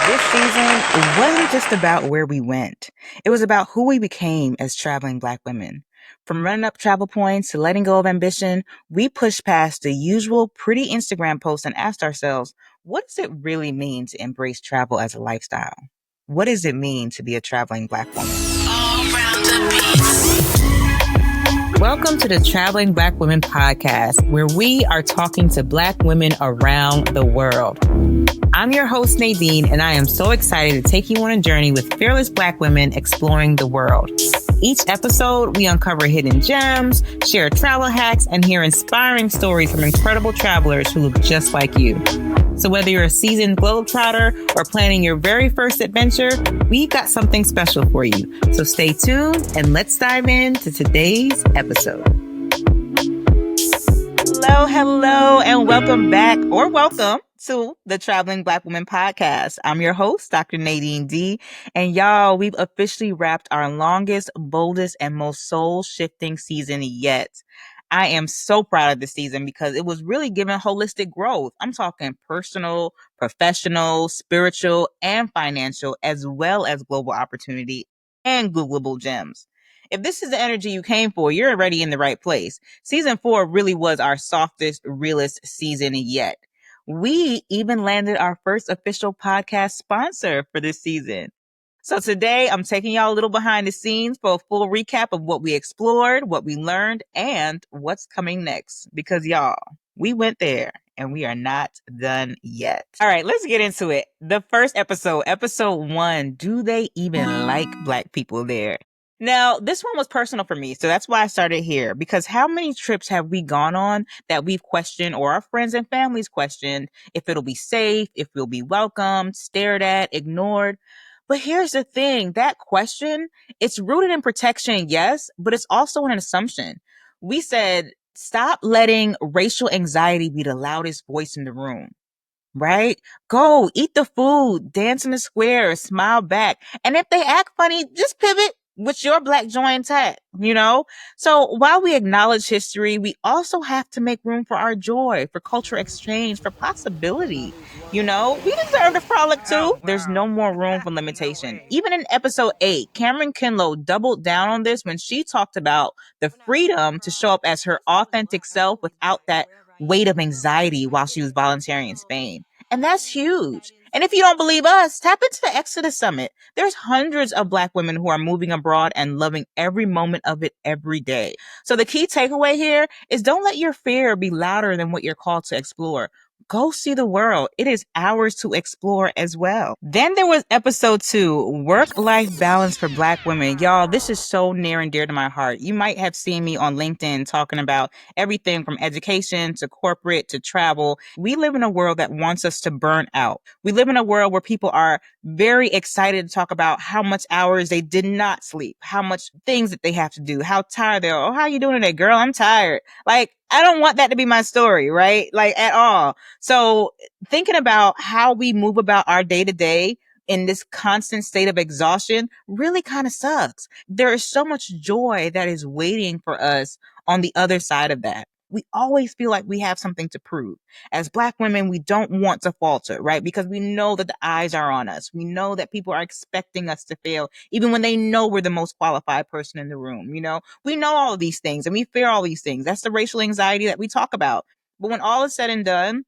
This season wasn't just about where we went. It was about who we became as traveling Black women. From running up travel points to letting go of ambition, we pushed past the usual pretty Instagram posts and asked ourselves, what does it really mean to embrace travel as a lifestyle? What does it mean to be a traveling Black woman? Welcome to the Traveling Black Women podcast, where we are talking to Black women around the world. I'm your host, Nadine, and I am so excited to take you on a journey with fearless Black women exploring the world. Each episode, we uncover hidden gems, share travel hacks, and hear inspiring stories from incredible travelers who look just like you. So whether you're a seasoned globetrotter or planning your very first adventure, we've got something special for you. So stay tuned and let's dive into today's episode. Hello, and welcome back or welcome to the Traveling Black Women podcast. I'm your host, Dr. Nadine D. And y'all, we've officially wrapped our longest, boldest, and most soul-shifting season yet. I am so proud of this season because it was really giving holistic growth. I'm talking personal, professional, spiritual, and financial, as well as global opportunity and Googleable gems. If this is the energy you came for, you're already in the right place. Season 4 really was our softest, realest season yet. We even landed our first official podcast sponsor for this season. So today I'm taking y'all a little behind the scenes for a full recap of what we explored, what we learned, and what's coming next. Because y'all, we went there and we are not done yet. All right, let's get into it. The first episode 1, do they even like Black people there? Now, this one was personal for me, so that's why I started here, because how many trips have we gone on that we've questioned, or our friends and families questioned, if it'll be safe, if we'll be welcomed, stared at, ignored? But here's the thing, that question, it's rooted in protection, yes, but it's also an assumption. We said, stop letting racial anxiety be the loudest voice in the room. Right? Go eat the food, dance in the square, smile back. And if they act funny, just pivot with your Black joy intact, you know? So while we acknowledge history, we also have to make room for our joy, for culture exchange, for possibility. You know, we deserve to frolic too. There's no more room for limitation. Even in episode 8, Cameron Kinlow doubled down on this when she talked about the freedom to show up as her authentic self without that weight of anxiety while she was volunteering in Spain. And that's huge. And if you don't believe us, tap into the Exodus Summit. There's hundreds of Black women who are moving abroad and loving every moment of it every day. So the key takeaway here is don't let your fear be louder than what you're called to explore. Go see the world. It is ours to explore as well. Then there was episode 2, work-life balance for Black women. Y'all, this is so near and dear to my heart. You might have seen me on LinkedIn talking about everything from education to corporate to travel. We live in a world that wants us to burn out. We live in a world where people are very excited to talk about how much hours they did not sleep, how much things that they have to do, how tired they are. Oh, how you doing today, girl? I'm tired. Like, I don't want that to be my story, right? Like, at all. So thinking about how we move about our day to day in this constant state of exhaustion really kind of sucks. There is so much joy that is waiting for us on the other side of that. We always feel like we have something to prove. As Black women, we don't want to falter, right? Because we know that the eyes are on us. We know that people are expecting us to fail, even when they know we're the most qualified person in the room. You know, we know all of these things and we fear all these things. That's the racial anxiety that we talk about. But when all is said and done,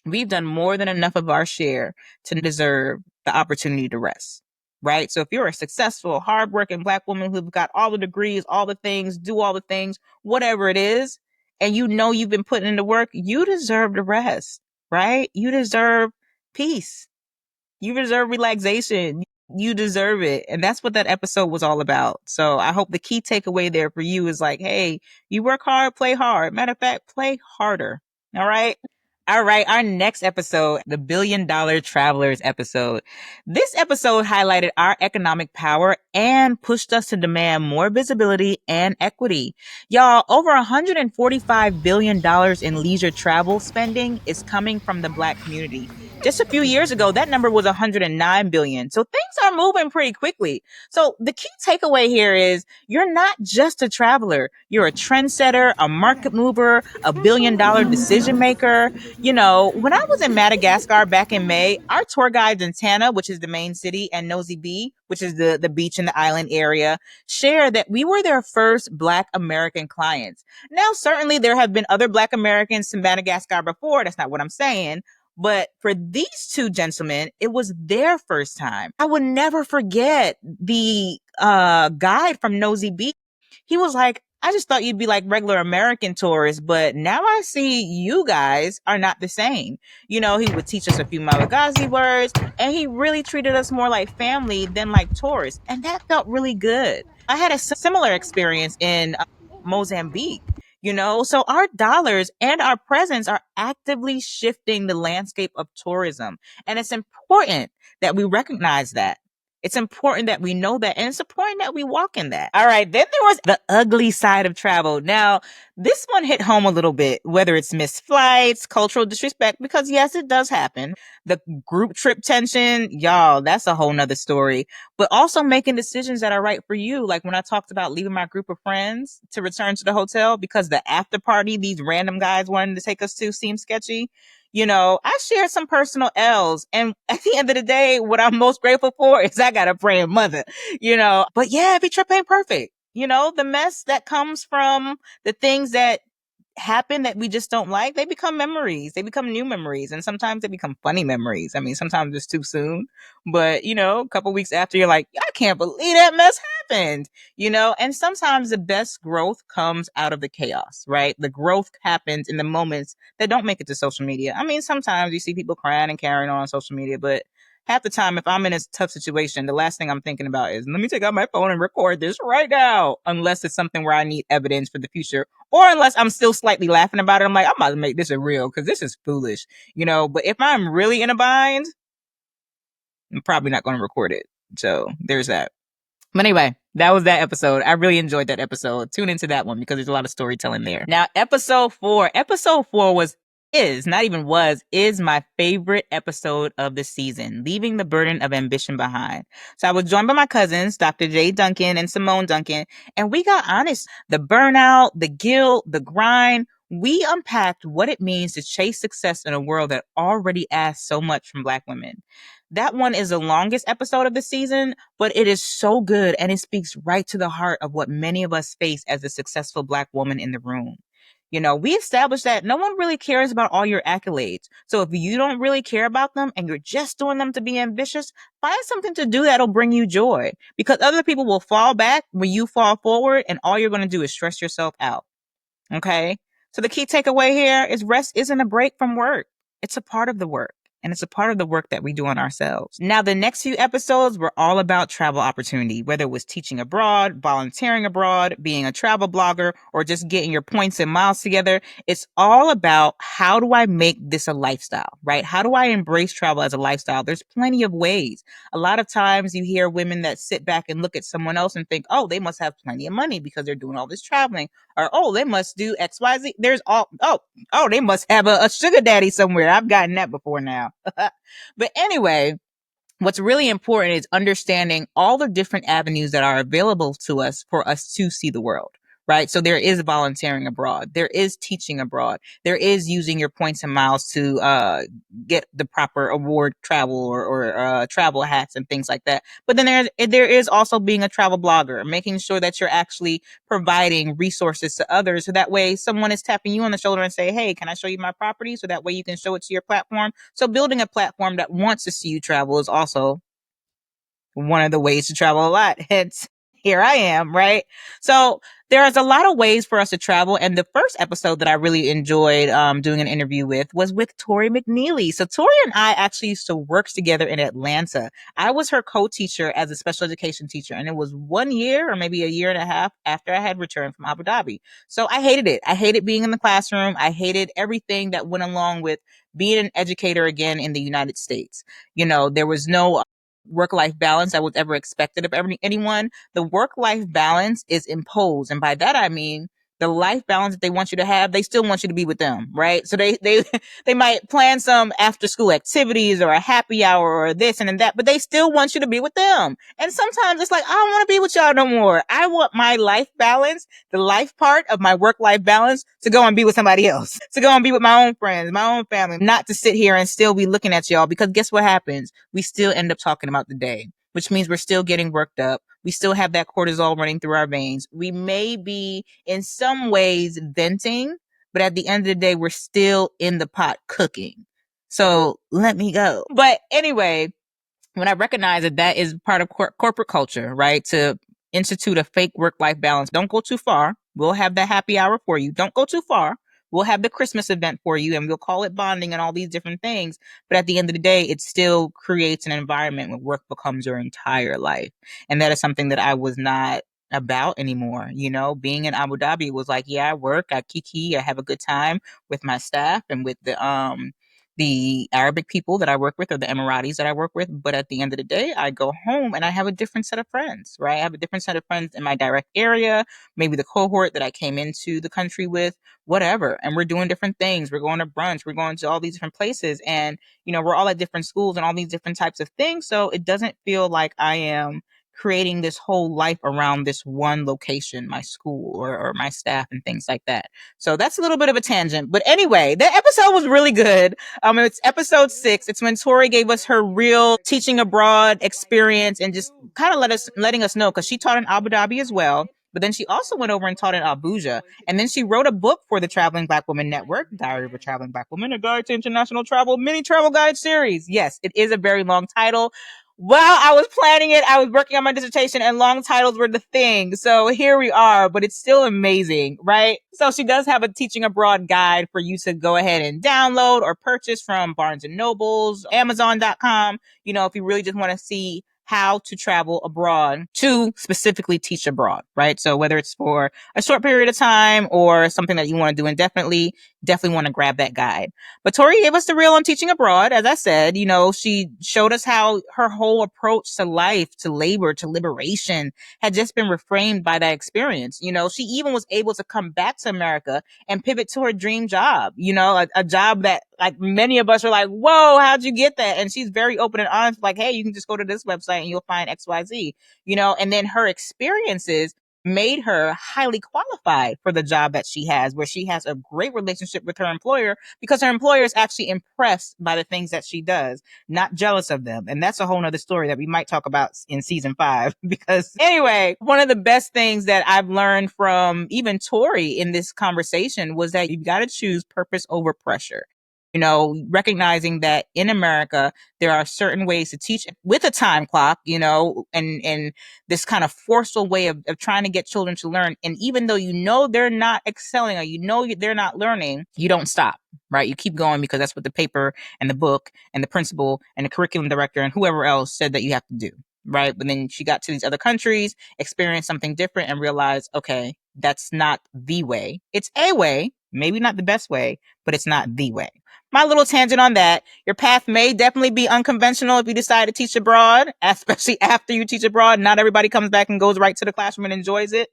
we've done more than enough of our share to deserve the opportunity to rest, right? So if you're a successful, hardworking Black woman who've got all the degrees, all the things, do all the things, whatever it is, and you know you've been putting into work, you deserve to rest, right? You deserve peace. You deserve relaxation. You deserve it. And that's what that episode was all about. So I hope the key takeaway there for you is like, hey, you work hard, play hard. Matter of fact, play harder. All right. All right, our next episode, the $1 Billion Travelers episode. This episode highlighted our economic power and pushed us to demand more visibility and equity. Y'all, over $145 billion in leisure travel spending is coming from the Black community. Just a few years ago, that number was 109 billion. So things are moving pretty quickly. So the key takeaway here is you're not just a traveler. You're a trendsetter, a market mover, a billion-dollar decision maker. When I was in Madagascar back in May, our tour guides in Tana, which is the main city, and Nosy Be, which is the beach in the island area, shared that we were their first Black American clients. Now, certainly there have been other Black Americans to Madagascar before. That's not what I'm saying. But for these two gentlemen, it was their first time. I would never forget the guide from Nosy Be. He was like, I just thought you'd be like regular American tourists, but now I see you guys are not the same. He would teach us a few Malagasy words, and he really treated us more like family than like tourists. And that felt really good. I had a similar experience in Mozambique. So our dollars and our presence are actively shifting the landscape of tourism. And it's important that we recognize that. It's important that we know that, and it's important that we walk in that. All right, then there was the ugly side of travel. Now, this one hit home a little bit, whether it's missed flights, cultural disrespect, because yes, it does happen. The group trip tension, y'all, that's a whole nother story. But also making decisions that are right for you. Like when I talked about leaving my group of friends to return to the hotel because the after party these random guys wanted to take us to seemed sketchy. I shared some personal L's. And at the end of the day, what I'm most grateful for is I got a praying mother, But yeah, every trip ain't perfect. The mess that comes from the things that happen that we just don't like, they become memories. They become new memories. And sometimes they become funny memories. I mean, sometimes it's too soon. But, a couple weeks after, you're like, I can't believe that mess happened, And sometimes the best growth comes out of the chaos, right? The growth happens in the moments that don't make it to social media. I mean, sometimes you see people crying and carrying on social media, but half the time, if I'm in a tough situation, the last thing I'm thinking about is, let me take out my phone and record this right now, unless it's something where I need evidence for the future, or unless I'm still slightly laughing about it. I'm like, I'm about to make this a reel because this is foolish, But if I'm really in a bind, I'm probably not going to record it. So there's that. But anyway, that was that episode. I really enjoyed that episode. Tune into that one because there's a lot of storytelling there. Now, episode 4. Episode 4 is my favorite episode of the season, Leaving the Burden of Ambition Behind. So I was joined by my cousins, Dr. Jay Duncan and Simone Duncan, and we got honest. The burnout, the guilt, the grind. We unpacked what it means to chase success in a world that already asks so much from Black women. That one is the longest episode of the season, but it is so good and it speaks right to the heart of what many of us face as a successful Black woman in the room. We established that no one really cares about all your accolades. So if you don't really care about them and you're just doing them to be ambitious, find something to do that'll bring you joy, because other people will fall back when you fall forward, and all you're going to do is stress yourself out. Okay. So the key takeaway here is rest isn't a break from work. It's a part of the work. And it's a part of the work that we do on ourselves. Now, the next few episodes were all about travel opportunity, whether it was teaching abroad, volunteering abroad, being a travel blogger, or just getting your points and miles together. It's all about, how do I make this a lifestyle, right? How do I embrace travel as a lifestyle? There's plenty of ways. A lot of times you hear women that sit back and look at someone else and think, oh, they must have plenty of money because they're doing all this traveling. Or, oh, they must do XYZ. There's they must have a sugar daddy somewhere. I've gotten that before now. But anyway, what's really important is understanding all the different avenues that are available to us for us to see the world, right? So there is volunteering abroad. There is teaching abroad. There is using your points and miles to get the proper award travel or travel hats and things like that. But then there is also being a travel blogger, making sure that you're actually providing resources to others. So that way someone is tapping you on the shoulder and say, hey, can I show you my property? So that way you can show it to your platform. So building a platform that wants to see you travel is also one of the ways to travel a lot. Hence, here I am, right? So there's a lot of ways for us to travel. And the first episode that I really enjoyed doing an interview with was with Tori McNeely. So Tori and I actually used to work together in Atlanta. I was her co-teacher as a special education teacher. And it was 1 year or maybe a year and a half after I had returned from Abu Dhabi. So I hated it. I hated being in the classroom. I hated everything that went along with being an educator again in the United States. There was no work-life balance that was ever expected of anyone. The work-life balance is imposed. And by that, I mean, the life balance that they want you to have, they still want you to be with them, right? So they might plan some after school activities or a happy hour or this and that, but they still want you to be with them. And sometimes it's like, I don't want to be with y'all no more. I want my life balance, the life part of my work-life balance, to go and be with somebody else, to go and be with my own friends, my own family, not to sit here and still be looking at y'all, because guess what happens? We still end up talking about the day, which means we're still getting worked up. We still have that cortisol running through our veins. We may be in some ways venting, but at the end of the day, we're still in the pot cooking. So let me go. But anyway, when I recognize that that is part of corporate culture, right? To institute a fake work-life balance. Don't go too far. We'll have the happy hour for you. Don't go too far. We'll have the Christmas event for you and we'll call it bonding and all these different things. But at the end of the day, it still creates an environment where work becomes your entire life. And that is something that I was not about anymore. You know, being in Abu Dhabi was like, yeah, I work, I kiki, I have a good time with my staff and with the Arabic people that I work with or the Emiratis that I work with. But at the end of the day, I go home and I have a different set of friends, right? I have a different set of friends in my direct area, maybe the cohort that I came into the country with, whatever. And we're doing different things. We're going to brunch. We're going to all these different places. And, you know, we're all at different schools and all these different types of things. So it doesn't feel like I am creating this whole life around this one location, my school or my staff and things like that. So that's a little bit of a tangent. But anyway, that episode was really good. It's episode 6. It's when Tori gave us her real teaching abroad experience and just kind of letting us know, because she taught in Abu Dhabi as well. But then she also went over and taught in Abuja. And then she wrote a book for the Traveling Black Woman Network, Diary of a Traveling Black Woman, a guide to international travel, mini travel guide series. Yes, it is a very long title. While I was planning it, I was working on my dissertation and long titles were the thing. So here we are, but it's still amazing, right? So she does have a teaching abroad guide for you to go ahead and download or purchase from Barnes and Nobles, Amazon.com. You know, if you really just want to see how to travel abroad to specifically teach abroad, right? So whether it's for a short period of time or something that you want to do indefinitely, definitely want to grab that guide. But Tori gave us the real on teaching abroad. As I said, you know, she showed us how her whole approach to life, to labor, to liberation had just been reframed by that experience. You know, she even was able to come back to America and pivot to her dream job, you know, a job that like many of us are like, whoa, how'd you get that? And she's very open and honest, like, hey, you can just go to this website and you'll find XYZ, you know, and then her experiences made her highly qualified for the job that she has, where she has a great relationship with her employer because her employer is actually impressed by the things that she does, not jealous of them. And that's a whole nother story that we might talk about in season 5. Because anyway, one of the best things that I've learned from even Tori in this conversation was that you've got to choose purpose over pressure. You know, recognizing that in America, there are certain ways to teach with a time clock, you know, and this kind of forceful way of trying to get children to learn. And even though you know they're not excelling or you know they're not learning, you don't stop, right? You keep going because that's what the paper and the book and the principal and the curriculum director and whoever else said that you have to do, right? But then she got to these other countries, experienced something different and realized, okay, that's not the way. It's a way, maybe not the best way, but it's not the way. My little tangent on that. Your path may definitely be unconventional if you decide to teach abroad, especially after you teach abroad. Not everybody comes back and goes right to the classroom and enjoys it.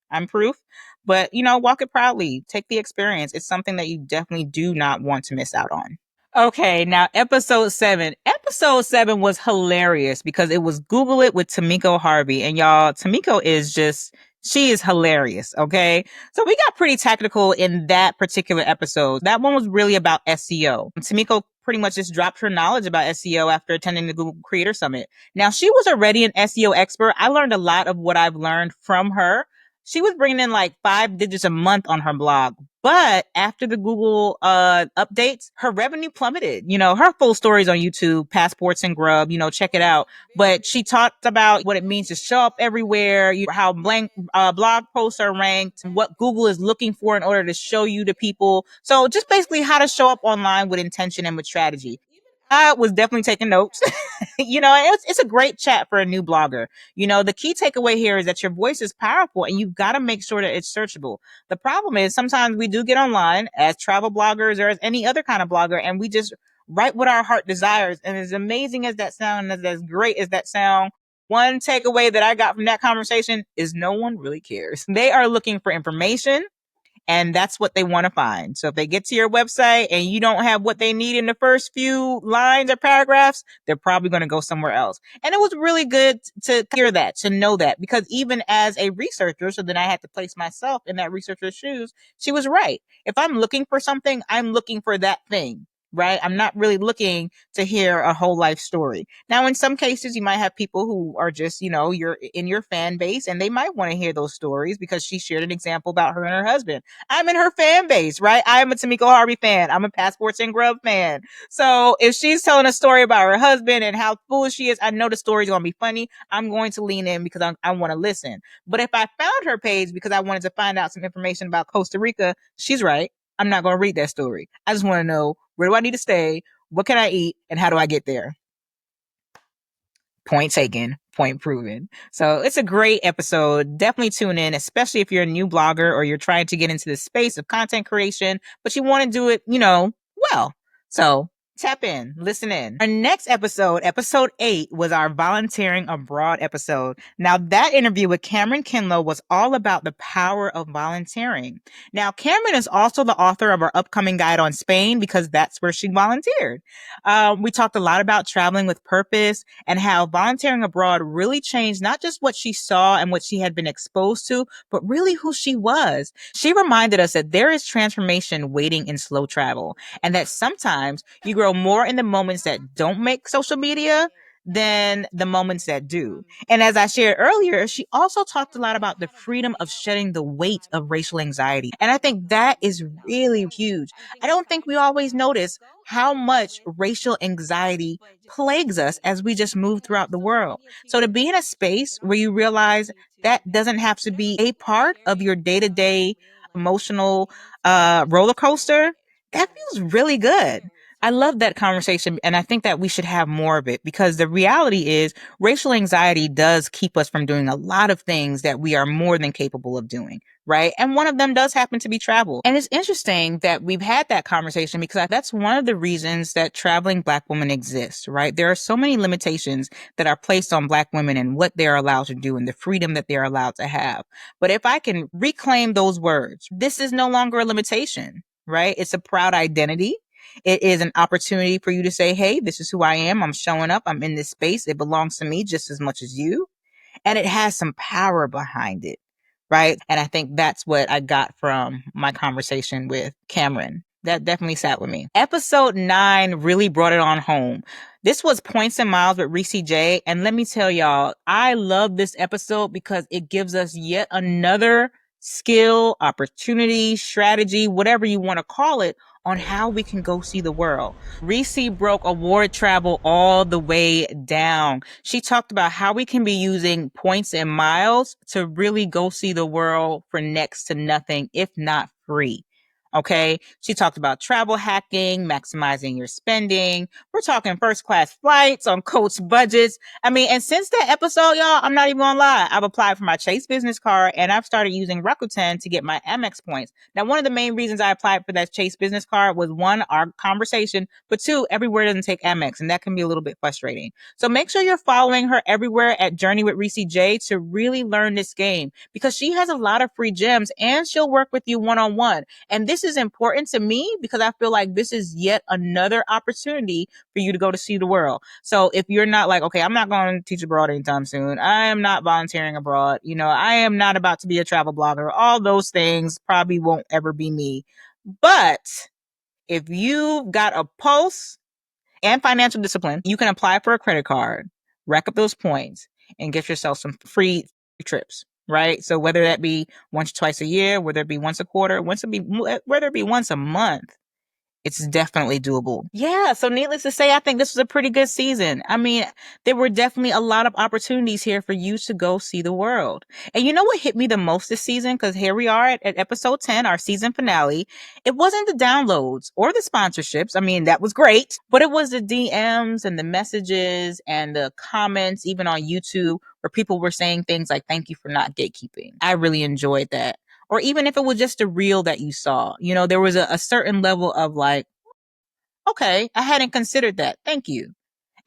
I'm proof. But, you know, walk it proudly. Take the experience. It's something that you definitely do not want to miss out on. Okay, now episode 7. Episode 7 was hilarious because it was Google It with Tamiko Harvey. And y'all, Tamiko is just, she is hilarious, okay? So we got pretty technical in that particular episode. That one was really about SEO. Tamiko pretty much just dropped her knowledge about SEO after attending the Google Creator Summit. Now, she was already an SEO expert. I learned a lot of what I've learned from her. She was bringing in like 5 digits a month on her blog. But after the Google updates, her revenue plummeted. You know, her full stories on YouTube, Passports and Grub, you know, check it out. But she talked about what it means to show up everywhere, how blank blog posts are ranked, what Google is looking for in order to show you to people. So just basically how to show up online with intention and with strategy. I was definitely taking notes. You know, it's a great chat for a new blogger. You know, the key takeaway here is that your voice is powerful and you've got to make sure that it's searchable. The problem is sometimes we do get online as travel bloggers or as any other kind of blogger and we just write what our heart desires. And as amazing as that sound and as great as that sound, one takeaway that I got from that conversation is no one really cares. They are looking for information. And that's what they want to find. So if they get to your website and you don't have what they need in the first few lines or paragraphs, they're probably going to go somewhere else. And it was really good to hear that, to know that, because even as a researcher, so then I had to place myself in that researcher's shoes, she was right. If I'm looking for something, I'm looking for that thing. Right? I'm not really looking to hear a whole life story. Now, in some cases, you might have people who are just, you're in your fan base and they might want to hear those stories because she shared an example about her and her husband. I'm in her fan base, right? I am a Tamika Harvey fan. I'm a Passports and Grub fan. So if she's telling a story about her husband and how foolish she is, I know the story's going to be funny. I'm going to lean in because I want to listen. But if I found her page because I wanted to find out some information about Costa Rica, she's right. I'm not going to read that story. I just want to know, where do I need to stay? What can I eat? And how do I get there? Point taken, point proven. So it's a great episode. Definitely tune in, especially if you're a new blogger or you're trying to get into the space of content creation, but you want to do it, well. So tap in, listen in. Our next episode, episode 8, was our volunteering abroad episode. Now, that interview with Cameron Kinlow was all about the power of volunteering. Now, Cameron is also the author of our upcoming guide on Spain because that's where she volunteered. We talked a lot about traveling with purpose and how volunteering abroad really changed not just what she saw and what she had been exposed to, but really who she was. She reminded us that there is transformation waiting in slow travel, and that sometimes you grow more in the moments that don't make social media than the moments that do. And as I shared earlier, she also talked a lot about the freedom of shedding the weight of racial anxiety. And I think that is really huge. I don't think we always notice how much racial anxiety plagues us as we just move throughout the world. So to be in a space where you realize that doesn't have to be a part of your day-to-day emotional roller coaster, that feels really good. I love that conversation, and I think that we should have more of it, because the reality is racial anxiety does keep us from doing a lot of things that we are more than capable of doing, right? And one of them does happen to be travel. And it's interesting that we've had that conversation because that's one of the reasons that traveling Black women exists, right? There are so many limitations that are placed on Black women and what they're allowed to do and the freedom that they're allowed to have. But if I can reclaim those words, this is no longer a limitation, right? It's a proud identity. It is an opportunity for you to say, hey, this is who I am. I'm showing up. I'm in this space. It belongs to me just as much as you. And it has some power behind it, right? And I think that's what I got from my conversation with Cameron. That definitely sat with me. Episode 9 really brought it on home. This was Points and Miles with Reese J. And let me tell y'all, I love this episode because it gives us yet another skill, opportunity, strategy, whatever you want to call it, on how we can go see the world. Reese broke award travel all the way down. She talked about how we can be using points and miles to really go see the world for next to nothing, if not free. Okay. She talked about travel hacking, maximizing your spending. We're talking first class flights on coach budgets. I mean, and since that episode, y'all, I'm not even gonna lie. I've applied for my Chase business card and I've started using Rakuten to get my Amex points. Now, one of the main reasons I applied for that Chase business card was, one, our conversation, but two, everywhere doesn't take Amex, and that can be a little bit frustrating. So make sure you're following her everywhere at Journey with Reese J to really learn this game, because she has a lot of free gems and she'll work with you one-on-one. And this is important to me because I feel like this is yet another opportunity for you to go to see the world. So if you're not like, okay, I'm not going to teach abroad anytime soon, I am not volunteering abroad, I am not about to be a travel blogger, all those things probably won't ever be me. But if you've got a pulse and financial discipline, you can apply for a credit card, rack up those points, and get yourself some free trips, right? So whether that be once or twice a year, whether it be once a quarter, whether it be once a month, it's definitely doable. Yeah. So needless to say, I think this was a pretty good season. I mean, there were definitely a lot of opportunities here for you to go see the world. And you know what hit me the most this season? Because here we are at episode 10, our season finale. It wasn't the downloads or the sponsorships. I mean, that was great, but it was the DMs and the messages and the comments, even on YouTube, where people were saying things like, thank you for not gatekeeping. I really enjoyed that. Or even if it was just a reel that you saw, there was a certain level of like, okay, I hadn't considered that. Thank you.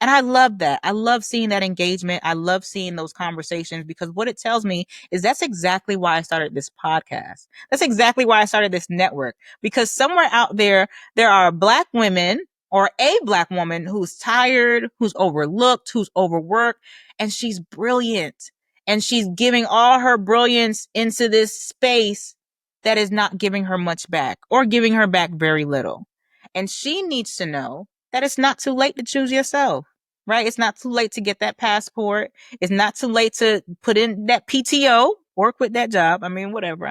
And I love that. I love seeing that engagement. I love seeing those conversations, because what it tells me is that's exactly why I started this podcast. That's exactly why I started this network, because somewhere out there, there are Black women or a Black woman who's tired, who's overlooked, who's overworked, and she's brilliant. And she's giving all her brilliance into this space that is not giving her much back, or giving her back very little. And she needs to know that it's not too late to choose yourself, right? It's not too late to get that passport. It's not too late to put in that PTO or quit that job. I mean, whatever.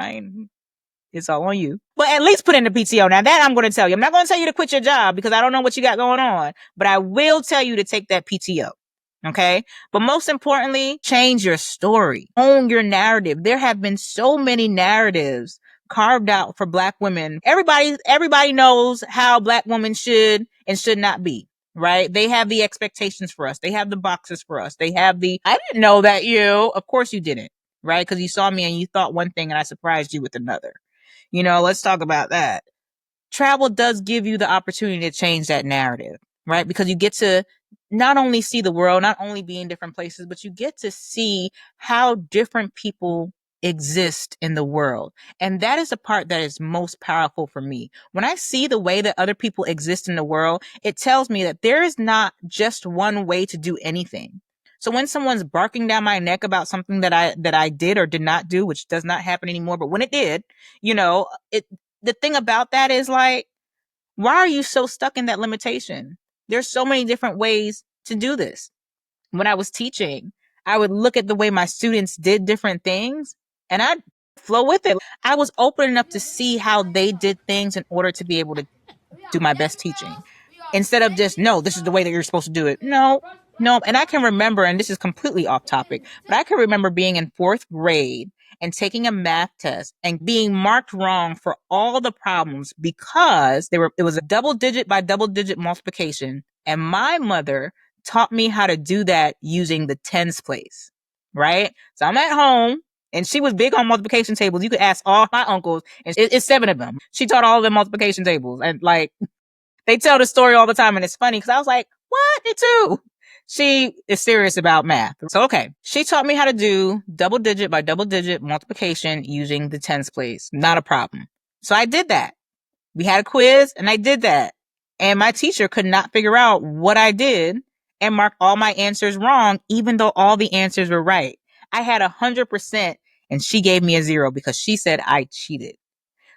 It's all on you. But at least put in the PTO. Now that I'm going to tell you. I'm not going to tell you to quit your job, because I don't know what you got going on, but I will tell you to take that PTO. Okay. But most importantly, change your story, own your narrative. There have been so many narratives carved out for Black women. Everybody knows how Black women should and should not be, right? They have the expectations for us. They have the boxes for us. They have I didn't know that of course you didn't, right? Because you saw me and you thought one thing and I surprised you with another. Let's talk about that. Travel does give you the opportunity to change that narrative, right? Because you get to not only see the world, not only be in different places, but you get to see how different people exist in the world. And that is the part that is most powerful for me. When I see the way that other people exist in the world, it tells me that there is not just one way to do anything. So when someone's barking down my neck about something that I did or did not do, which does not happen anymore, but when it did, the thing about that is, like, why are you so stuck in that limitation? There's so many different ways to do this. When I was teaching, I would look at the way my students did different things and I'd flow with it. I was open enough to see how they did things in order to be able to do my best teaching, instead of just, no, this is the way that you're supposed to do it. No. And I can remember, and this is completely off topic, but I can remember being in 4th grade and taking a math test and being marked wrong for all the problems, because it was a double digit by double digit multiplication. And my mother taught me how to do that using the tens place, right? So I'm at home, and she was big on multiplication tables. You could ask all my uncles, and it's 7 of them. She taught all of them multiplication tables. And, like, they tell the story all the time, and it's funny because I was like, what? Me too. She is serious about math. So, okay. She taught me how to do double digit by double digit multiplication using the tens place. Not a problem. So I did that. We had a quiz and I did that. And my teacher could not figure out what I did and marked all my answers wrong, even though all the answers were right. I had 100% and she gave me a 0 because she said I cheated.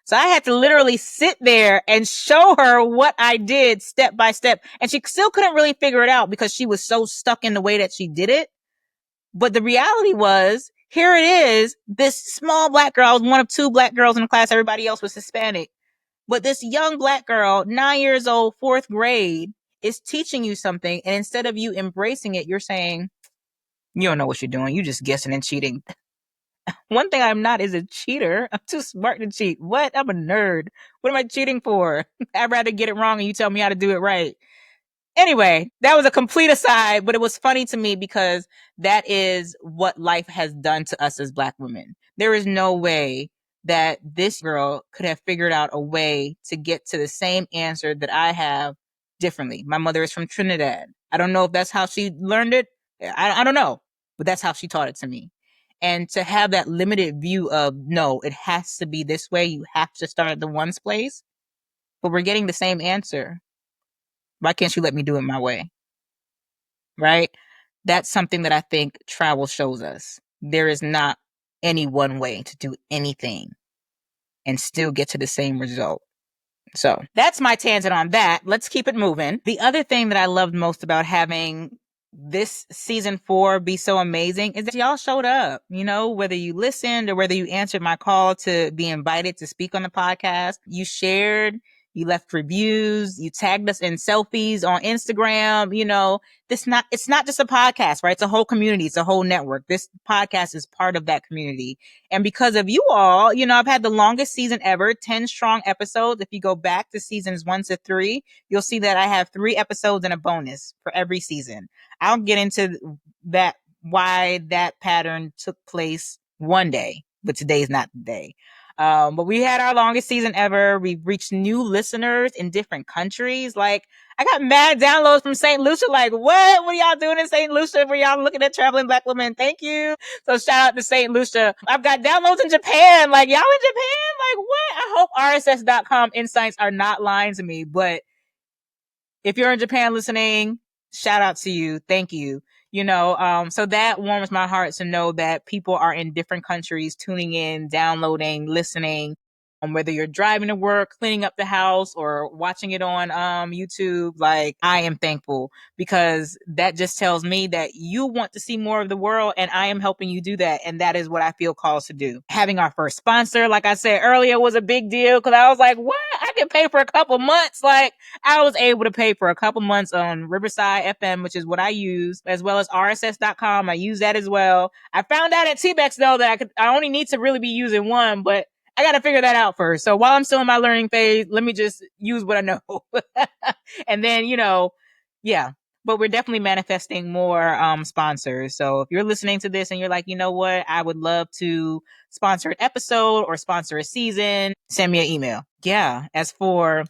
So I had to literally sit there and show her what I did step by step. And she still couldn't really figure it out because she was so stuck in the way that she did it. But the reality was, here it is, this small Black girl. I was one of 2 Black girls in the class. Everybody else was Hispanic. But this young Black girl, 9 years old, 4th grade, is teaching you something. And instead of you embracing it, you're saying, you don't know what you're doing. You're just guessing and cheating. One thing I'm not is a cheater. I'm too smart to cheat. What? I'm a nerd. What am I cheating for? I'd rather get it wrong and you tell me how to do it right. Anyway, that was a complete aside, but it was funny to me because that is what life has done to us as Black women. There is no way that this girl could have figured out a way to get to the same answer that I have differently. My mother is from Trinidad. I don't know if that's how she learned it. I don't know, but that's how she taught it to me. And to have that limited view of, no, it has to be this way. You have to start at the ones place, but we're getting the same answer. Why can't you let me do it my way? Right? That's something that I think travel shows us. There is not any one way to do anything and still get to the same result. So that's my tangent on that. Let's keep it moving. The other thing that I loved most about having this season 4 be so amazing is that y'all showed up, whether you listened or whether you answered my call to be invited to speak on the podcast. You shared, you left reviews, you tagged us in selfies on Instagram. It's not just a podcast, right? It's a whole community. It's a whole network. This podcast is part of that community. And because of you all, I've had the longest season ever, 10 strong episodes. If you go back to seasons 1 to 3, you'll see that I have 3 episodes and a bonus for every season. I'll get into that, why that pattern took place one day, but today's not the day. But we had our longest season ever. We've reached new listeners in different countries. Like, I got mad downloads from St. Lucia. Like, what? What are y'all doing in St. Lucia? Were y'all looking at traveling Black women? Thank you. So shout out to St. Lucia. I've got downloads in Japan. Like, y'all in Japan? Like, what? I hope RSS.com insights are not lying to me. But if you're in Japan listening, shout out to you. Thank you. So that warms my heart to know that people are in different countries tuning in, downloading, listening. Whether you're driving to work, cleaning up the house, or watching it on YouTube, like, I am thankful, because that just tells me that you want to see more of the world, and I am helping you do that. And that is what I feel called to do. Having our first sponsor, like I said earlier, was a big deal, because I was like, what? I can pay for a couple months. Like, I was able to pay for a couple months on Riverside FM, which is what I use, as well as RSS.com. I use that as well. I found out at T-Bex, though, that I only need to really be using one, but I got to figure that out first. So while I'm still in my learning phase, let me just use what I know. And then, yeah. But we're definitely manifesting more sponsors. So if you're listening to this and you're like, you know what, I would love to sponsor an episode or sponsor a season, send me an email. Yeah. As for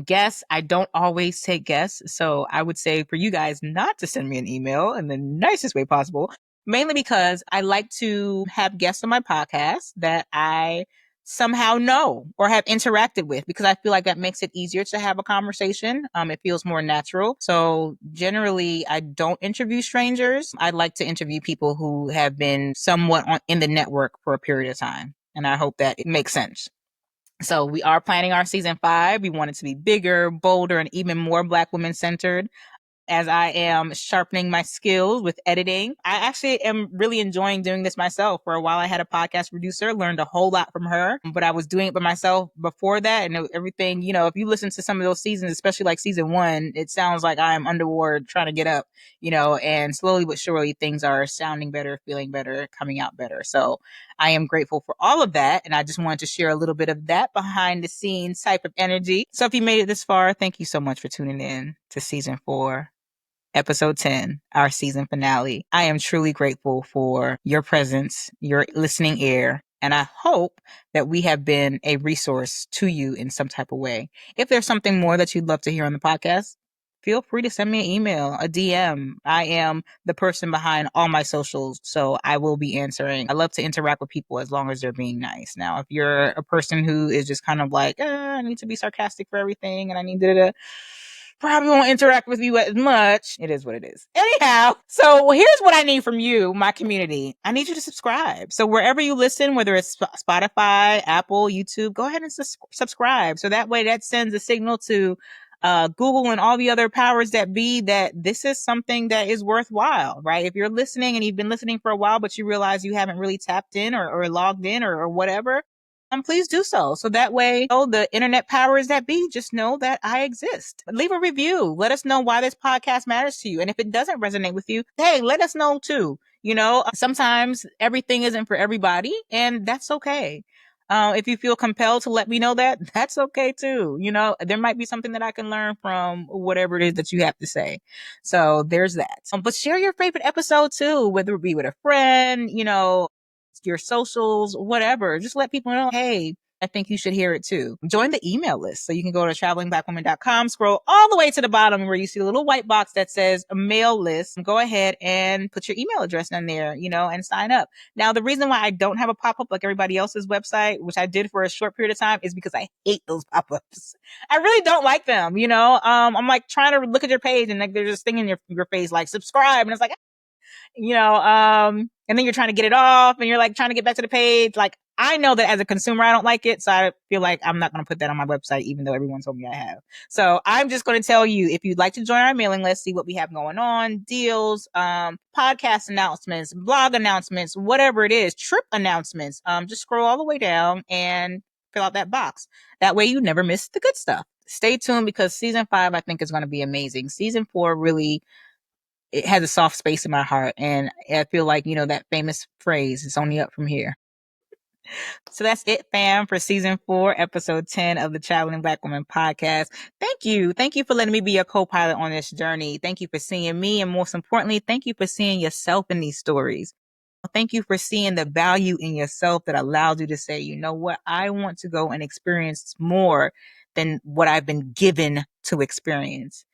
guests, I don't always take guests. So I would say for you guys not to send me an email in the nicest way possible, mainly because I like to have guests on my podcast that I somehow know or have interacted with, because I feel like that makes it easier to have a conversation. It feels more natural. So generally, I don't interview strangers. I like to interview people who have been somewhat in the network for a period of time. And I hope that it makes sense. So we are planning our season 5. We want it to be bigger, bolder, and even more Black women centered. As I am sharpening my skills with editing, I actually am really enjoying doing this myself. For a while, I had a podcast producer, learned a whole lot from her, but I was doing it by myself before that. And everything, if you listen to some of those seasons, especially like season 1, it sounds like I'm underwater trying to get up, and slowly but surely things are sounding better, feeling better, coming out better. So I am grateful for all of that. And I just wanted to share a little bit of that behind the scenes type of energy. So if you made it this far, thank you so much for tuning in to season 4. Episode 10, our season finale. I am truly grateful for your presence, your listening ear, and I hope that we have been a resource to you in some type of way. If there's something more that you'd love to hear on the podcast, feel free to send me an email, a DM. I am the person behind all my socials, so I will be answering. I love to interact with people as long as they're being nice. Now, if you're a person who is just kind of like, I need to be sarcastic for everything, and I need to probably won't interact with you as much. It is what it is. Anyhow, so here's what I need from you, my community. I need you to subscribe. So wherever you listen, whether it's Spotify, Apple, YouTube, go ahead and subscribe. So that way that sends a signal to Google and all the other powers that be that this is something that is worthwhile, right? If you're listening and you've been listening for a while, but you realize you haven't really tapped in or logged in or whatever, please do so. So that way, the internet powers that be just know that I exist. Leave a review. Let us know why this podcast matters to you. And if it doesn't resonate with you, hey, let us know too. Sometimes everything isn't for everybody, and that's okay. If you feel compelled to let me know that, that's okay too. There might be something that I can learn from whatever it is that you have to say. So there's that. But share your favorite episode too, whether it be with a friend, your socials, whatever. Just let people know, hey, I think you should hear it too. Join the email list. So you can go to travelingblackwoman.com, scroll all the way to the bottom where you see a little white box that says mail list. Go ahead and put your email address in there, and sign up. Now, the reason why I don't have a pop-up like everybody else's website, which I did for a short period of time, is because I hate those pop-ups. I really don't like them, I'm like trying to look at your page and like there's this thing in your face like subscribe, and it's like, and then you're trying to get it off and you're like trying to get back to the page. Like, I know that as a consumer, I don't like it. So I feel like I'm not going to put that on my website, even though everyone told me I have. So I'm just going to tell you, if you'd like to join our mailing list, see what we have going on, deals, podcast announcements, blog announcements, whatever it is, trip announcements, just scroll all the way down and fill out that box. That way you never miss the good stuff. Stay tuned, because season 5, I think, is going to be amazing. Season 4 really, it has a soft space in my heart. And I feel like, that famous phrase, it's only up from here. So that's it, fam, for season 4, episode 10 of the Traveling Black Woman podcast. Thank you. Thank you for letting me be your co-pilot on this journey. Thank you for seeing me. And most importantly, thank you for seeing yourself in these stories. Thank you for seeing the value in yourself that allows you to say, you know what, I want to go and experience more than what I've been given to experience.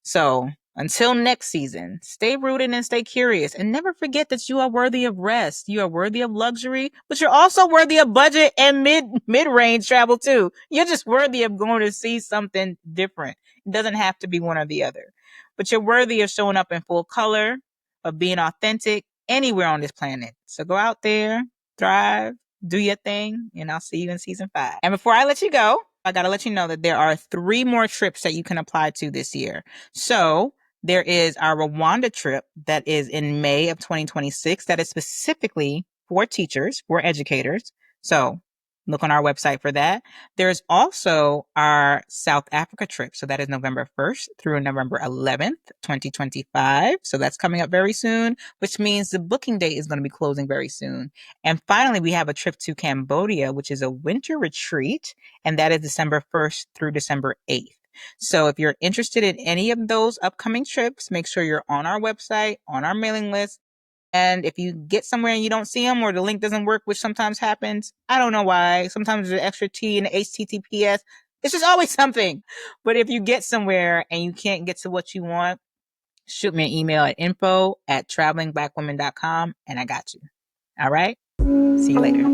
So until next season, stay rooted and stay curious, and never forget that you are worthy of rest. You are worthy of luxury, but you're also worthy of budget and mid-range travel too. You're just worthy of going to see something different. It doesn't have to be one or the other, but you're worthy of showing up in full color, of being authentic anywhere on this planet. So go out there, thrive, do your thing, and I'll see you in season 5. And before I let you go, I got to let you know that there are 3 more trips that you can apply to this year. So there is our Rwanda trip that is in May of 2026 that is specifically for teachers, for educators. So look on our website for that. There's also our South Africa trip. So that is November 1st through November 11th, 2025. So that's coming up very soon, which means the booking date is going to be closing very soon. And finally, we have a trip to Cambodia, which is a winter retreat, and that is December 1st through December 8th. So if you're interested in any of those upcoming trips, make sure you're on our website, on our mailing list. And if you get somewhere and you don't see them, or the link doesn't work, which sometimes happens, I don't know why. Sometimes there's an extra T in the HTTPS. It's just always something. But if you get somewhere and you can't get to what you want, shoot me an email at info@travelingblackwomen.com and I got you. All right? See you later.